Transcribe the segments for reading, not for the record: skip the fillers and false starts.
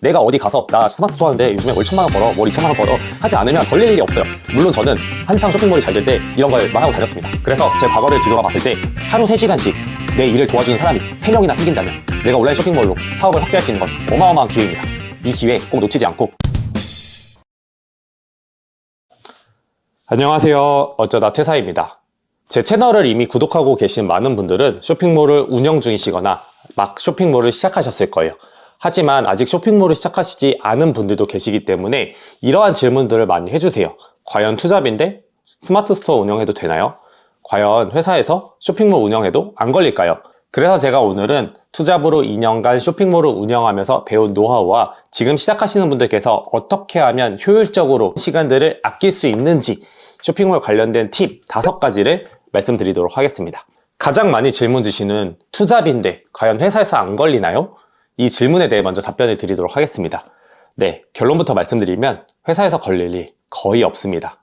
내가 어디 가서 나 스마트 스토어 하는데 요즘에 월 1,000만 원 벌어, 월 2,000만 원 벌어 하지 않으면 걸릴 일이 없어요. 물론 저는 한창 쇼핑몰이 잘 될 때 이런 걸 말하고 다녔습니다. 그래서 제 과거를 뒤돌아 봤을 때 하루 3시간씩 내 일을 도와주는 사람이 3명이나 생긴다면 내가 온라인 쇼핑몰로 사업을 확대할 수 있는 건 어마어마한 기회입니다. 이 기회 꼭 놓치지 않고. 안녕하세요. 어쩌다 퇴사입니다. 제 채널을 이미 구독하고 계신 많은 분들은 쇼핑몰을 운영 중이시거나 막 쇼핑몰을 시작하셨을 거예요. 하지만 아직 쇼핑몰을 시작하시지 않은 분들도 계시기 때문에 이러한 질문들을 많이 해주세요. 과연 투잡인데 스마트 스토어 운영해도 되나요? 과연 회사에서 쇼핑몰 운영해도 안 걸릴까요? 그래서 제가 오늘은 투잡으로 2년간 쇼핑몰을 운영하면서 배운 노하우와 지금 시작하시는 분들께서 어떻게 하면 효율적으로 시간들을 아낄 수 있는지 쇼핑몰 관련된 팁 5가지를 말씀드리도록 하겠습니다. 가장 많이 질문 주시는 투잡인데 과연 회사에서 안 걸리나요? 이 질문에 대해 먼저 답변을 드리도록 하겠습니다. 네, 결론부터 말씀드리면 회사에서 걸릴 일 거의 없습니다.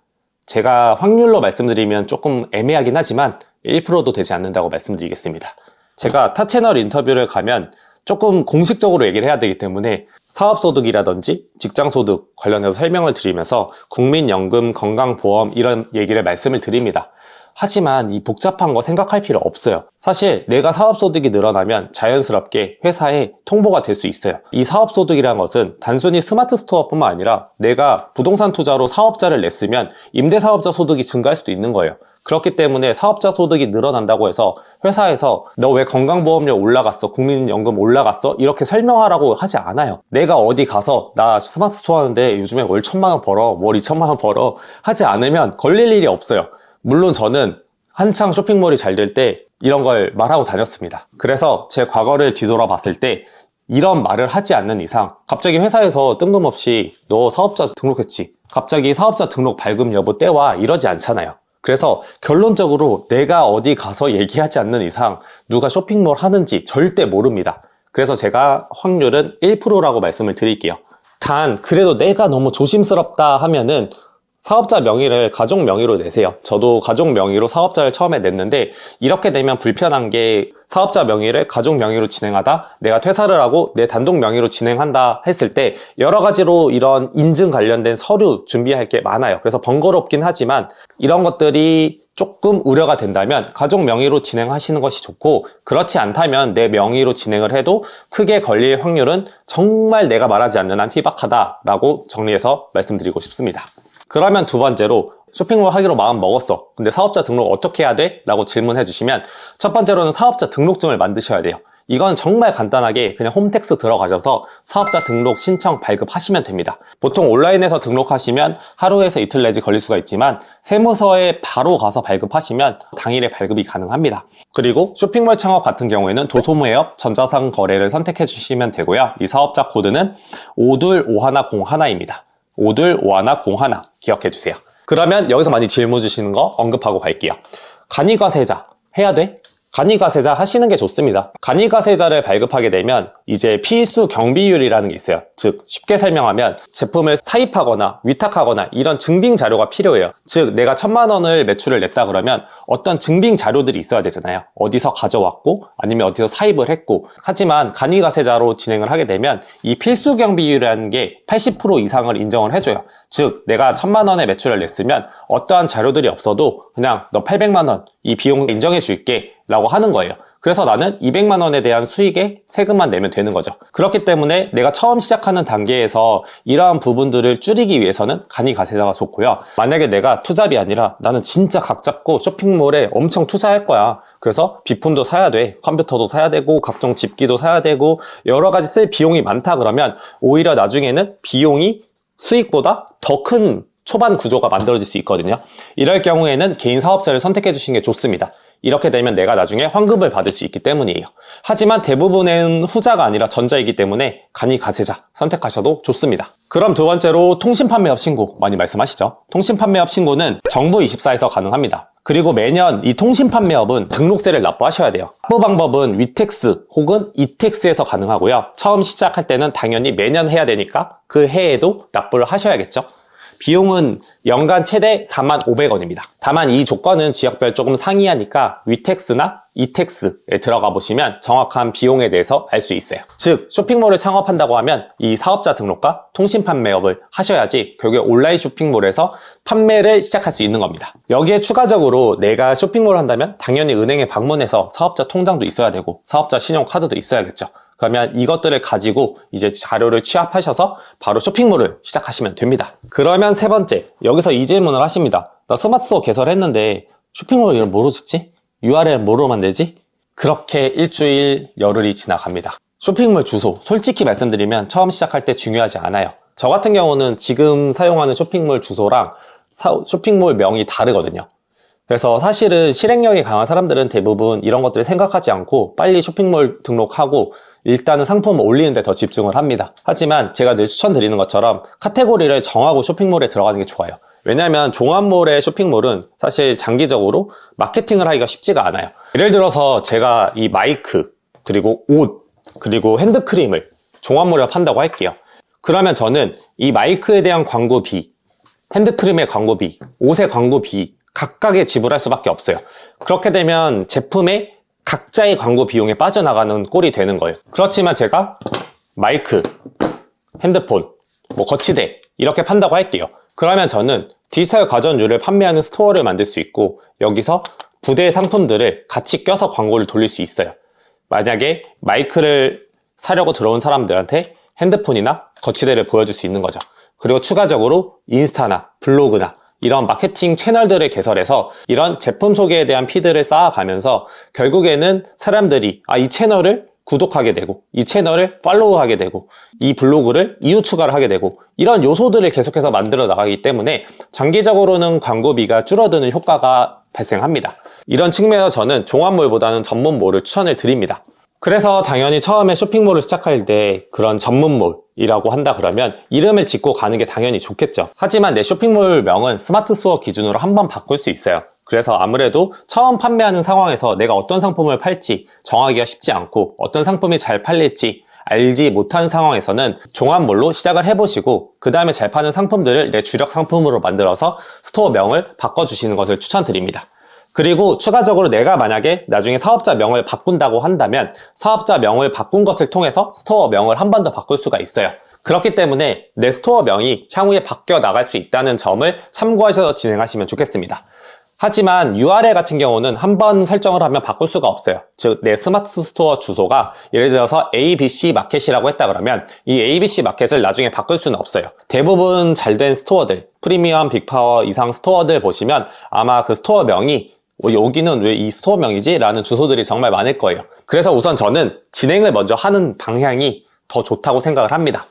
제가 확률로 말씀드리면 조금 애매하긴 하지만 1%도 되지 않는다고 말씀드리겠습니다. 제가 타 채널 인터뷰를 가면 조금 공식적으로 얘기를 해야 되기 때문에 사업소득이라든지 직장소득 관련해서 설명을 드리면서 국민연금, 건강보험 이런 얘기를 말씀을 드립니다. 하지만 이 복잡한 거 생각할 필요 없어요. 사실 내가 사업소득이 늘어나면 자연스럽게 회사에 통보가 될 수 있어요. 이 사업소득이라는 것은 단순히 스마트 스토어뿐만 아니라 내가 부동산 투자로 사업자를 냈으면 임대사업자 소득이 증가할 수도 있는 거예요. 그렇기 때문에 사업자 소득이 늘어난다고 해서 회사에서 너 왜 건강보험료 올라갔어? 국민연금 올라갔어? 이렇게 설명하라고 하지 않아요. 내가 어디 가서 나 스마트 스토어 하는데 요즘에 월 1,000만 원 벌어, 월 2,000만 원 벌어 하지 않으면 걸릴 일이 없어요. 물론 저는 한창 쇼핑몰이 잘 될 때 이런 걸 말하고 다녔습니다. 그래서 제 과거를 뒤돌아 봤을 때 이런 말을 하지 않는 이상 갑자기 회사에서 뜬금없이 너 사업자 등록했지? 갑자기 사업자 등록 발급 여부 떼와 이러지 않잖아요. 그래서 결론적으로 내가 어디 가서 얘기하지 않는 이상 누가 쇼핑몰 하는지 절대 모릅니다. 그래서 제가 확률은 1%라고 말씀을 드릴게요. 단 그래도 내가 너무 조심스럽다 하면은 사업자 명의를 가족 명의로 내세요. 저도 가족 명의로 사업자를 처음에 냈는데 이렇게 되면 불편한 게 사업자 명의를 가족 명의로 진행하다 내가 퇴사를 하고 내 단독 명의로 진행한다 했을 때 여러 가지로 이런 인증 관련된 서류 준비할 게 많아요. 그래서 번거롭긴 하지만 이런 것들이 조금 우려가 된다면 가족 명의로 진행하시는 것이 좋고, 그렇지 않다면 내 명의로 진행을 해도 크게 걸릴 확률은 정말 내가 말하지 않는 한 희박하다라고 정리해서 말씀드리고 싶습니다. 그러면 두 번째로 쇼핑몰 하기로 마음 먹었어. 근데 사업자 등록 어떻게 해야 돼? 라고 질문해 주시면 첫 번째로는 사업자 등록증을 만드셔야 돼요. 이건 정말 간단하게 그냥 홈택스 들어가셔서 사업자 등록 신청 발급하시면 됩니다. 보통 온라인에서 등록하시면 하루에서 이틀 내지 걸릴 수가 있지만 세무서에 바로 가서 발급하시면 당일에 발급이 가능합니다. 그리고 쇼핑몰 창업 같은 경우에는 도소무해업 전자상 거래를 선택해 주시면 되고요. 이 사업자 코드는 525101입니다. 525101 기억해 주세요. 그러면 여기서 많이 질문 주시는 거 언급하고 갈게요. 간이가세자 해야 돼? 간이가세자 하시는 게 좋습니다. 간이가세자를 발급하게 되면 이제 필수 경비율이라는 게 있어요. 즉 쉽게 설명하면 제품을 사입하거나 위탁하거나 이런 증빙 자료가 필요해요. 즉 내가 1,000만 원을 매출을 냈다 그러면 어떤 증빙 자료들이 있어야 되잖아요. 어디서 가져왔고 아니면 어디서 사입을 했고. 하지만 간이가세자로 진행을 하게 되면 이 필수 경비율이라는 게 80% 이상을 인정을 해줘요. 즉 내가 1,000만 원의 매출을 냈으면 어떠한 자료들이 없어도 그냥 너 800만 원 이 비용 인정해 줄게 라고 하는 거예요. 그래서 나는 200만 원에 대한 수익에 세금만 내면 되는 거죠. 그렇기 때문에 내가 처음 시작하는 단계에서 이러한 부분들을 줄이기 위해서는 간이가세자가 좋고요. 만약에 내가 투잡이 아니라 나는 진짜 각 잡고 쇼핑몰에 엄청 투자할 거야. 그래서 비품도 사야 돼. 컴퓨터도 사야 되고 각종 집기도 사야 되고 여러 가지 쓸 비용이 많다 그러면 오히려 나중에는 비용이 수익보다 더 큰 초반 구조가 만들어질 수 있거든요. 이럴 경우에는 개인 사업자를 선택해 주시는 게 좋습니다. 이렇게 되면 내가 나중에 환급을 받을 수 있기 때문이에요. 하지만 대부분은 후자가 아니라 전자이기 때문에 간이가세자 선택하셔도 좋습니다. 그럼 두 번째로 통신판매업 신고 많이 말씀하시죠. 통신판매업 신고는 정부24에서 가능합니다. 그리고 매년 이 통신판매업은 등록세를 납부하셔야 돼요. 납부 방법은 위택스 혹은 이택스에서 가능하고요. 처음 시작할 때는 당연히 매년 해야 되니까 그 해에도 납부를 하셔야겠죠. 비용은 연간 최대 45,000원입니다. 다만 이 조건은 지역별 조금 상이하니까 위텍스나 이텍스에 들어가 보시면 정확한 비용에 대해서 알 수 있어요. 즉 쇼핑몰을 창업한다고 하면 이 사업자 등록과 통신 판매업을 하셔야지 결국에 온라인 쇼핑몰에서 판매를 시작할 수 있는 겁니다. 여기에 추가적으로 내가 쇼핑몰을 한다면 당연히 은행에 방문해서 사업자 통장도 있어야 되고 사업자 신용카드도 있어야겠죠. 그러면 이것들을 가지고 이제 자료를 취합하셔서 바로 쇼핑몰을 시작하시면 됩니다. 그러면 세 번째, 여기서 이 질문을 하십니다. 나 스마트 스토어 개설했는데 쇼핑몰 이름 뭐로 짓지? URL 뭐로 만들지? 그렇게 일주일, 열흘이 지나갑니다. 쇼핑몰 주소, 솔직히 말씀드리면 처음 시작할 때 중요하지 않아요. 저 같은 경우는 지금 사용하는 쇼핑몰 주소랑 쇼핑몰 명이 다르거든요. 그래서 사실은 실행력이 강한 사람들은 대부분 이런 것들을 생각하지 않고 빨리 쇼핑몰 등록하고 일단은 상품을 올리는 데 더 집중을 합니다. 하지만 제가 늘 추천드리는 것처럼 카테고리를 정하고 쇼핑몰에 들어가는 게 좋아요. 왜냐하면 종합몰의 쇼핑몰은 사실 장기적으로 마케팅을 하기가 쉽지가 않아요. 예를 들어서 제가 이 마이크, 그리고 옷, 그리고 핸드크림을 종합몰에 판다고 할게요. 그러면 저는 이 마이크에 대한 광고비, 핸드크림의 광고비, 옷의 광고비 각각의 지불할 수밖에 없어요. 그렇게 되면 제품의 각자의 광고 비용에 빠져나가는 꼴이 되는 거예요. 그렇지만 제가 마이크, 핸드폰, 거치대 이렇게 판다고 할게요. 그러면 저는 디지털 가전류를 판매하는 스토어를 만들 수 있고 여기서 부대 상품들을 같이 껴서 광고를 돌릴 수 있어요. 만약에 마이크를 사려고 들어온 사람들한테 핸드폰이나 거치대를 보여줄 수 있는 거죠. 그리고 추가적으로 인스타나 블로그나 이런 마케팅 채널들을 개설해서 이런 제품 소개에 대한 피드를 쌓아가면서 결국에는 사람들이 이 채널을 구독하게 되고 이 채널을 팔로우하게 되고 이 블로그를 이웃 추가를 하게 되고 이런 요소들을 계속해서 만들어 나가기 때문에 장기적으로는 광고비가 줄어드는 효과가 발생합니다. 이런 측면에서 저는 종합몰보다는 전문몰을 추천을 드립니다. 그래서 당연히 처음에 쇼핑몰을 시작할 때 그런 전문몰이라고 한다 그러면 이름을 짓고 가는 게 당연히 좋겠죠. 하지만 내 쇼핑몰 명은 스마트 스토어 기준으로 한번 바꿀 수 있어요. 그래서 아무래도 처음 판매하는 상황에서 내가 어떤 상품을 팔지 정하기가 쉽지 않고 어떤 상품이 잘 팔릴지 알지 못한 상황에서는 종합몰로 시작을 해보시고 그 다음에 잘 파는 상품들을 내 주력 상품으로 만들어서 스토어 명을 바꿔주시는 것을 추천드립니다. 그리고 추가적으로 내가 만약에 나중에 사업자 명을 바꾼다고 한다면 사업자 명을 바꾼 것을 통해서 스토어 명을 한 번 더 바꿀 수가 있어요. 그렇기 때문에 내 스토어 명이 향후에 바뀌어 나갈 수 있다는 점을 참고하셔서 진행하시면 좋겠습니다. 하지만 URL 같은 경우는 한 번 설정을 하면 바꿀 수가 없어요. 즉 내 스마트 스토어 주소가 예를 들어서 ABC 마켓이라고 했다 그러면 이 ABC 마켓을 나중에 바꿀 수는 없어요. 대부분 잘된 스토어들, 프리미엄, 빅파워 이상 스토어들 보시면 아마 그 스토어 명이 여기는 왜 이 스토어명이지? 라는 주소들이 정말 많을 거예요. 그래서 우선 저는 진행을 먼저 하는 방향이 더 좋다고 생각을 합니다.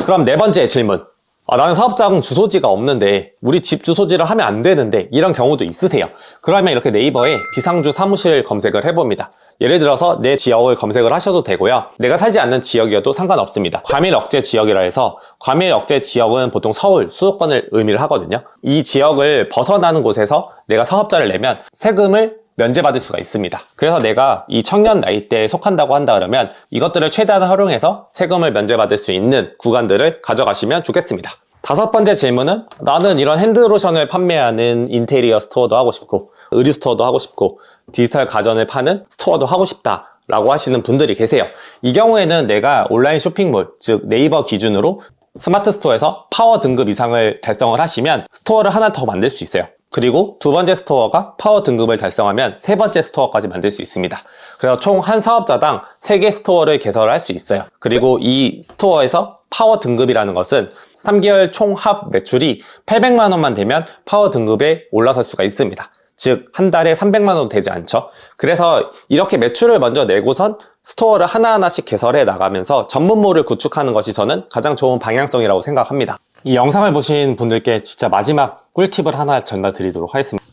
그럼 네 번째 질문. 나는 사업장 주소지가 없는데 우리 집 주소지를 하면 안 되는데 이런 경우도 있으세요. 그러면 이렇게 네이버에 비상주 사무실 검색을 해봅니다. 예를 들어서 내 지역을 검색을 하셔도 되고요. 내가 살지 않는 지역이어도 상관없습니다. 과밀 억제 지역이라 해서 과밀 억제 지역은 보통 서울, 수도권을 의미를 하거든요. 이 지역을 벗어나는 곳에서 내가 사업자를 내면 세금을 면제받을 수가 있습니다. 그래서 내가 이 청년 나이대에 속한다고 한다 그러면 이것들을 최대한 활용해서 세금을 면제받을 수 있는 구간들을 가져가시면 좋겠습니다. 다섯 번째 질문은 나는 이런 핸드로션을 판매하는 인테리어 스토어도 하고 싶고 의류 스토어도 하고 싶고 디지털 가전을 파는 스토어도 하고 싶다 라고 하시는 분들이 계세요. 이 경우에는 내가 온라인 쇼핑몰, 즉 네이버 기준으로 스마트 스토어에서 파워 등급 이상을 달성을 하시면 스토어를 하나 더 만들 수 있어요. 그리고 두 번째 스토어가 파워 등급을 달성하면 세 번째 스토어까지 만들 수 있습니다. 그래서 총 한 사업자당 3개 스토어를 개설할 수 있어요. 그리고 이 스토어에서 파워 등급이라는 것은 3개월 총 합 매출이 800만 원만 되면 파워 등급에 올라설 수가 있습니다. 즉 한 달에 300만 원 되지 않죠. 그래서 이렇게 매출을 먼저 내고선 스토어를 하나하나씩 개설해 나가면서 전문몰을 구축하는 것이 저는 가장 좋은 방향성이라고 생각합니다. 이 영상을 보신 분들께 진짜 마지막 꿀팁을 하나 전달드리도록 하겠습니다.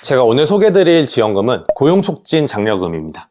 제가 오늘 소개해드릴 지원금은 고용촉진 장려금입니다.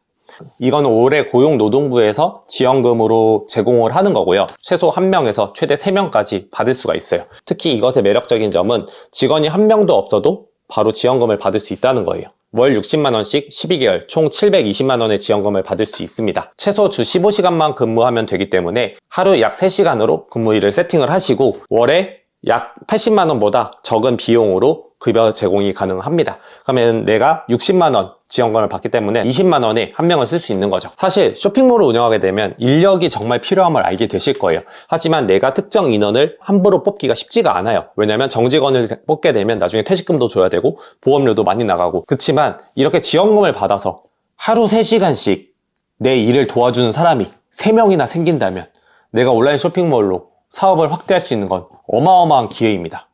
이건 올해 고용노동부에서 지원금으로 제공을 하는 거고요. 최소 1명에서 최대 3명까지 받을 수가 있어요. 특히 이것의 매력적인 점은 직원이 1명도 없어도 바로 지원금을 받을 수 있다는 거예요. 월 60만원씩 12개월 총 720만원의 지원금을 받을 수 있습니다. 최소 주 15시간만 근무하면 되기 때문에 하루 약 3시간으로 근무일을 세팅을 하시고 월에 약 80만 원보다 적은 비용으로 급여 제공이 가능합니다. 그러면 내가 60만 원 지원금을 받기 때문에 20만 원에 한 명을 쓸 수 있는 거죠. 사실 쇼핑몰을 운영하게 되면 인력이 정말 필요함을 알게 되실 거예요. 하지만 내가 특정 인원을 함부로 뽑기가 쉽지가 않아요. 왜냐면 정직원을 뽑게 되면 나중에 퇴직금도 줘야 되고 보험료도 많이 나가고. 그렇지만 이렇게 지원금을 받아서 하루 3시간씩 내 일을 도와주는 사람이 3명이나 생긴다면 내가 온라인 쇼핑몰로 사업을 확대할 수 있는 건 어마어마한 기회입니다.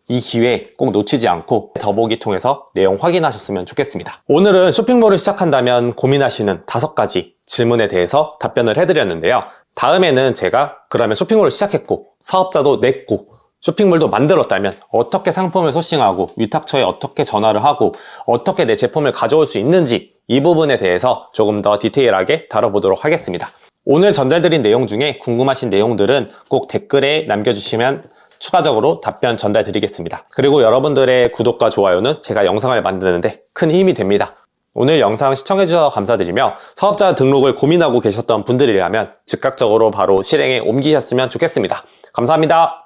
이 기회 꼭 놓치지 않고 더보기 통해서 내용 확인하셨으면 좋겠습니다. 오늘은 쇼핑몰을 시작한다면 고민하시는 5가지 질문에 대해서 답변을 해드렸는데요. 다음에는 제가 그러면 쇼핑몰을 시작했고 사업자도 냈고 쇼핑몰도 만들었다면 어떻게 상품을 소싱하고 위탁처에 어떻게 전화를 하고 어떻게 내 제품을 가져올 수 있는지 이 부분에 대해서 조금 더 디테일하게 다뤄보도록 하겠습니다. 오늘 전달드린 내용 중에 궁금하신 내용들은 꼭 댓글에 남겨주시면 추가적으로 답변 전달 드리겠습니다. 그리고 여러분들의 구독과 좋아요는 제가 영상을 만드는데 큰 힘이 됩니다. 오늘 영상 시청해주셔서 감사드리며 사업자 등록을 고민하고 계셨던 분들이라면 즉각적으로 바로 실행에 옮기셨으면 좋겠습니다. 감사합니다.